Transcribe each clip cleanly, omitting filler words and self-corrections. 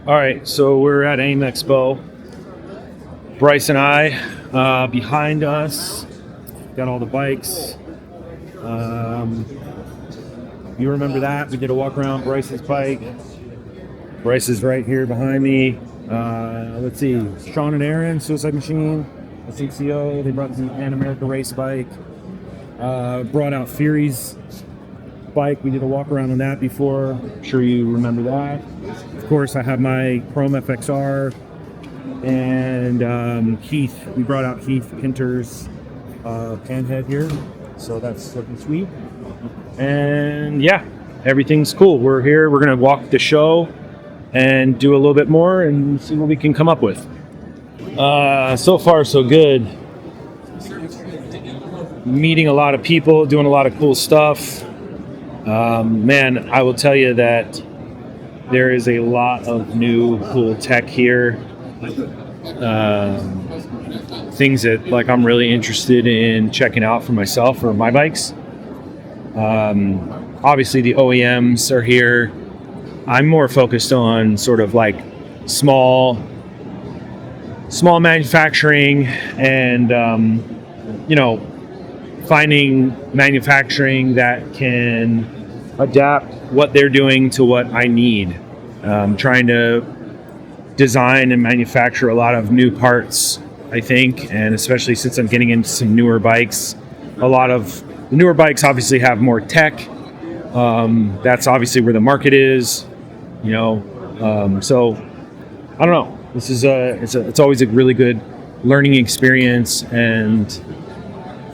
All right, so we're at AIMExpo. Bryce and I, behind us, got all the bikes. You remember that? We did a walk around Bryce's bike. Bryce is right here behind me. Let's see, Sean and Aaron, Suicide Machine, SCCO. They brought the Pan America race bike. Brought out Fury's bike. We did a walk around on that before. I'm sure you remember that. Of course, I have my Chrome FXR and Heath. We brought out Heath Pinter's panhead here, so that's looking sweet. And yeah, everything's cool. We're here. We're gonna walk the show and do a little bit more and see what we can come up with. So far, so good. Meeting a lot of people, doing a lot of cool stuff. Man, I will tell you that there is a lot of new cool tech here. Things that I'm really interested in checking out for myself or my bikes. Obviously the OEMs are here. I'm more focused on sort of small manufacturing and finding manufacturing that can adapt what they're doing to what I need. Trying to design and manufacture a lot of new parts, I think, and especially since I'm getting into some newer bikes. A lot of the newer bikes obviously have more tech. That's obviously where the market is, so I don't know. This is it's always a really good learning experience, and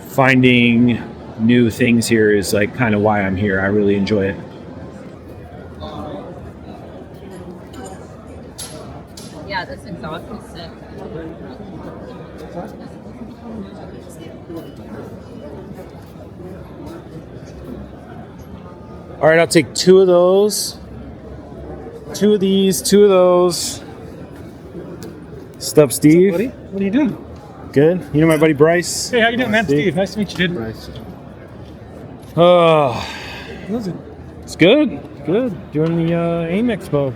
finding new things here is kind of why I'm here. I really enjoy it. Yeah, this exhaust is sick. All right, I'll take 2 of those, 2 of these, 2 of those. Stuff, Steve. Buddy, what are you doing? Good. You know my buddy Bryce? Hey, how you doing, man? Steve, nice to meet you, dude. Bryce. How's it? It's good. Good. Doing the AIMExpo.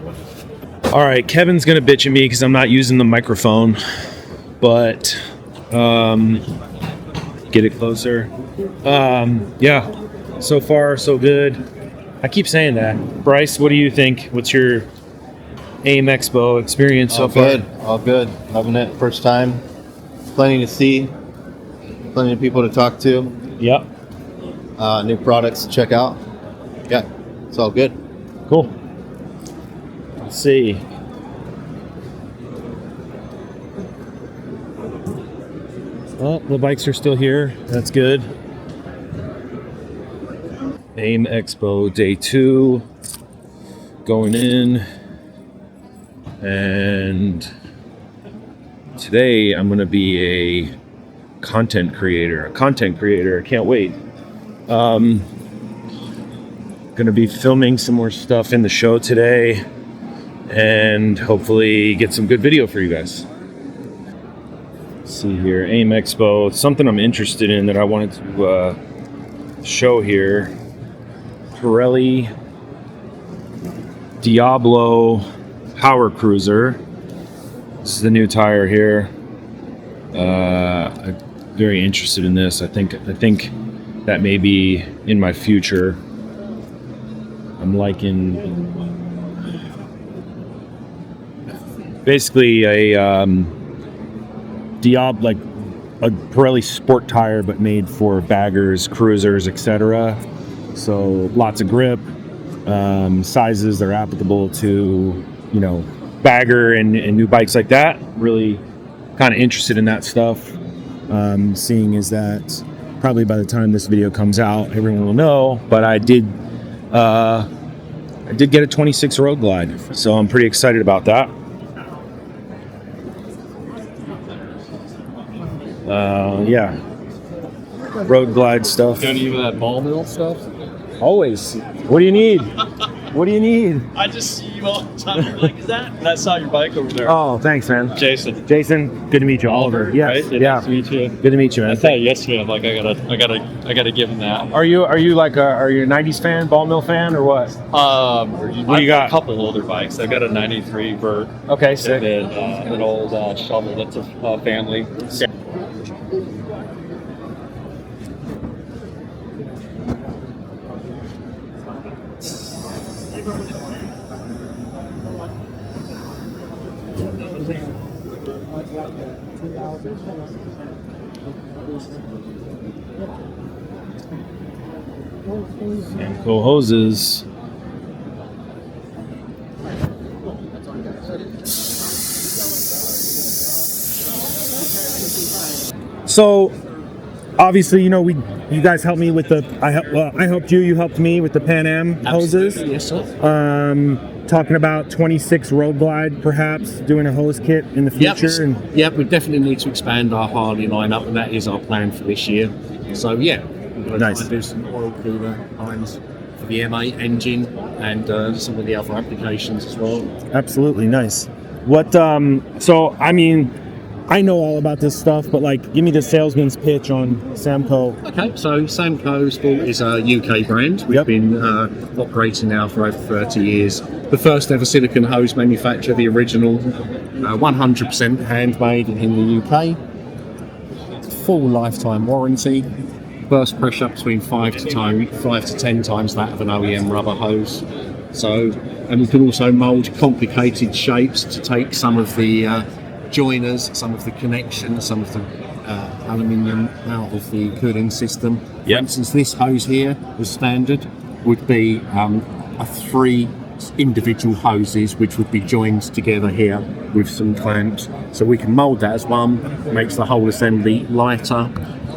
All right, Kevin's gonna bitch at me because I'm not using the microphone, but get it closer. Yeah, so far so good. I keep saying that. Bryce, what do you think? What's your AIMExpo experience so far? All good. Loving it. First time. Plenty to see. Plenty of people to talk to. Yep. New products to check out. Yeah, it's all good. Cool. Let's see. Oh, the bikes are still here. That's good. AIMExpo Day 2. Going in. And today I'm going to be a content creator. I can't wait. Going to be filming some more stuff in the show today and hopefully get some good video for you guys. Let's see here, AIMExpo. It's something I'm interested in that I wanted to show here. Pirelli Diablo Power Cruiser. This is the new tire here. I'm very interested in this. I think that may be in my future. I'm liking basically a Diablo, a Pirelli sport tire, but made for baggers, cruisers, etc. So lots of grip, sizes that are applicable to bagger and new bikes like that. Really kind of interested in that stuff. Seeing is that probably by the time this video comes out, everyone will know, but I did get a 26 Road Glide, so I'm pretty excited about that. Yeah, Road Glide stuff. Got any of that ball mill stuff? Always. What do you need? What do you need? I just see you all the time. You're like, is that? And I saw your bike over there. Oh, thanks, man. Jason. Jason, good to meet you. Oliver. Yes. Right? Yeah. Nice to meet you. Good to meet you, man. I saw you yesterday. I'm like, I gotta give him that. Are you like are you a 90s fan, ball mill fan, or what? What do you got? A couple older bikes. I've got a '93 Vert. Okay, sick. And then an old shovel that's a family. Samco Hoses. So, obviously, you know, you guys helped me with the. I helped you. You helped me with the Pan Am hoses. Yes, sir. Talking about 26 Road Glide, perhaps doing a hose kit in the future. Yep, we definitely need to expand our Harley lineup, and that is our plan for this year. So yeah, we're going Nice. to do some oil cooler lines for the M8 engine and some of the other applications as well. Absolutely nice. What? So I mean, I know all about this stuff, but like, give me the salesman's pitch on Samco. Okay, so SamcoSport is a UK brand. We've Yep. been operating now for over 30 years. The first ever silicone hose manufacturer, the original, 100% handmade in the UK. Full lifetime warranty. Burst pressure between 5 to 10 times that of an OEM rubber hose. So, and we can also mould complicated shapes to take some of the joiners, some of the connections, some of the aluminium out of the cooling system. For Yep. instance, this hose here, the standard, would be a 3 individual hoses which would be joined together here with some clamps. So we can mould that as one, makes the whole assembly lighter,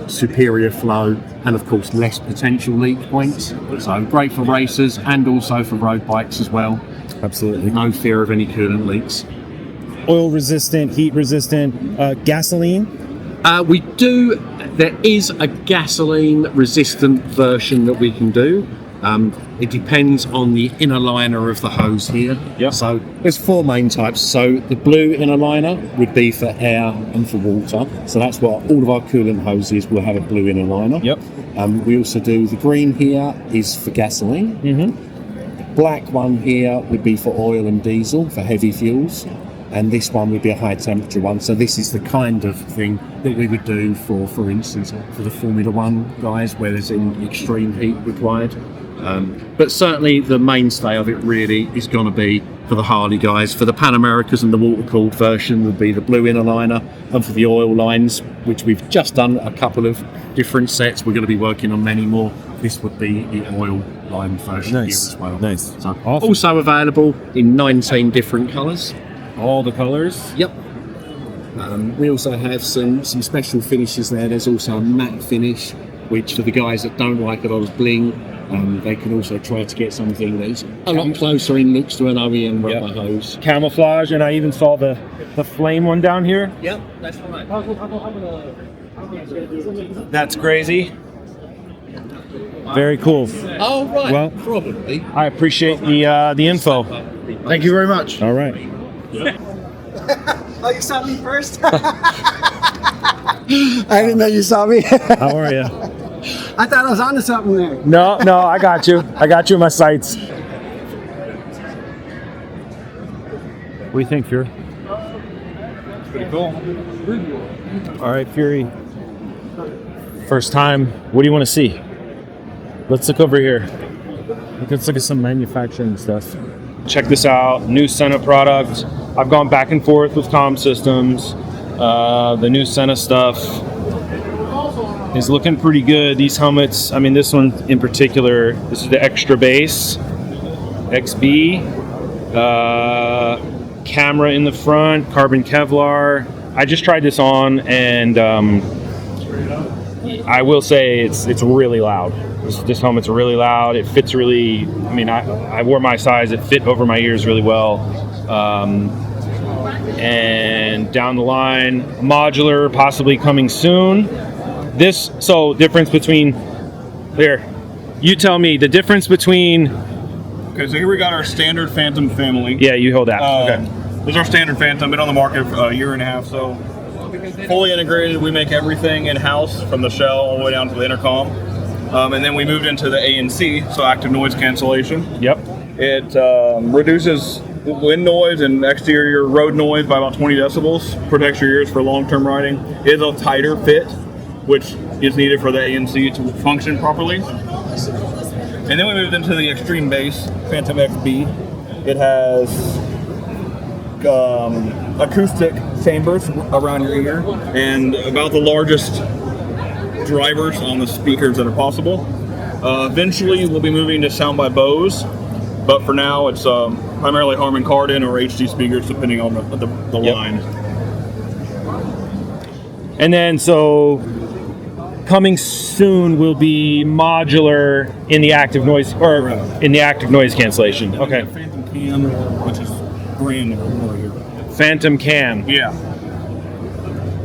superior flow, and of course less potential leak points. So great for racers and also for road bikes as well. Absolutely. No fear of any coolant leaks. Oil resistant, heat resistant, gasoline. There is a gasoline resistant version that we can do. It depends on the inner liner of the hose here. Yep. So there's 4 main types. So the blue inner liner would be for air and for water. So that's what all of our coolant hoses will have, a blue inner liner. Yep. We also do the green here is for gasoline. Mm-hmm. Black one here would be for oil and diesel, for heavy fuels. And this one would be a high temperature one. So this is the kind of thing that we would do for instance, for the Formula One guys, where there's extreme heat required. But certainly the mainstay of it really is going to be for the Harley guys. For the Pan Americas and the water-cooled version would be the blue inner liner, and for the oil lines, which we've just done a couple of different sets, we're going to be working on many more. This would be the oil line version here as well. Nice. So Awesome. also available in 19 different colours. All the colors. Yep. We also have some special finishes there. There's also a matte finish, which for the guys that don't like a lot of bling, they can also try to get something that's a lot closer in looks to an OEM rubber hose. Camouflage, and I even saw the flame one down here. Yep, that's right. That's crazy. Very cool. Oh, right. Well, probably. I appreciate the info. Thank you very much. All right. Oh, you saw me first? I didn't know you saw me. How are you? I thought I was onto something there. No, I got you. I got you in my sights. What do you think, Fury? Pretty cool. All right, Fury. First time. What do you want to see? Let's look over here. Let's look at some manufacturing stuff. Check this out. New Senna product. I've gone back and forth with comm systems. The new Senna stuff is looking pretty good. These helmets, I mean, this one in particular, this is the Extra Base XB. Camera in the front, carbon Kevlar. I just tried this on, and I will say it's really loud. This helmet's really loud. It fits really, I mean, I wore my size. It fit over my ears really well. And down the line, modular, possibly coming soon. So difference between, here, you tell me the difference between Okay, so here we got our standard Phantom family. Yeah, you hold that. Okay. This is our standard Phantom. Been on the market for a year and a half, so fully integrated. We make everything in-house from the shell all the way down to the intercom. And then we moved into the ANC, so active noise cancellation. Yep. It reduces wind noise and exterior road noise by about 20 decibels, protects your ears for long-term riding. It is a tighter fit, which is needed for the ANC to function properly. And then we moved into the extreme bass, Phantom XB. It has acoustic chambers around your ear and about the largest drivers on the speakers that are possible. Eventually, we'll be moving to sound by Bose, but for now, it's primarily Harman Kardon or HD speakers, depending on the line. And then, so coming soon will be modular in the active noise or in the active noise cancellation. Okay. Phantom Cam, which is brand new over here. Phantom Cam. Yeah.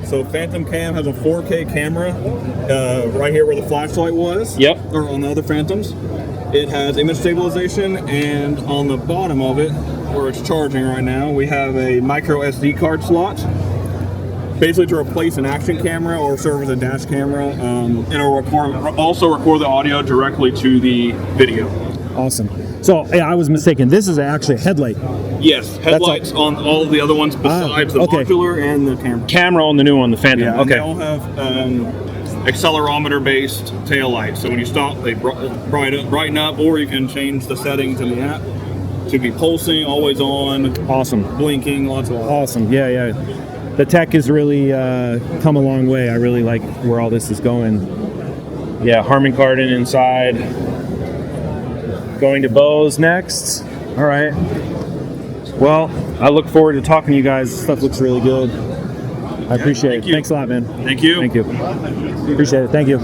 So Phantom Cam has a 4K camera right here where the flashlight was. Yep. Or on the other Phantoms. It has image stabilization, and on the bottom of it, where it's charging right now, we have a micro SD card slot, basically to replace an action camera or serve as a dash camera. It'll also record the audio directly to the video. Awesome. So yeah, I was mistaken. This is actually a headlight. Yes, headlights on all of the other ones besides the modular and the camera. Camera on the new one, the Phantom. Yeah, okay. They all have accelerometer-based tail lights. So when you stop, they brighten up, or you can change the settings in the app to be pulsing, always on, Awesome. blinking, lots of. Awesome. Yeah, yeah. The tech has really come a long way. I really like where all this is going. Yeah, Harman Kardon inside. Going to Bose next. All right. Well, I look forward to talking to you guys. This stuff looks really good. I appreciate it. you. Thanks a lot, man. Thank you. Thank you. Appreciate it. Thank you.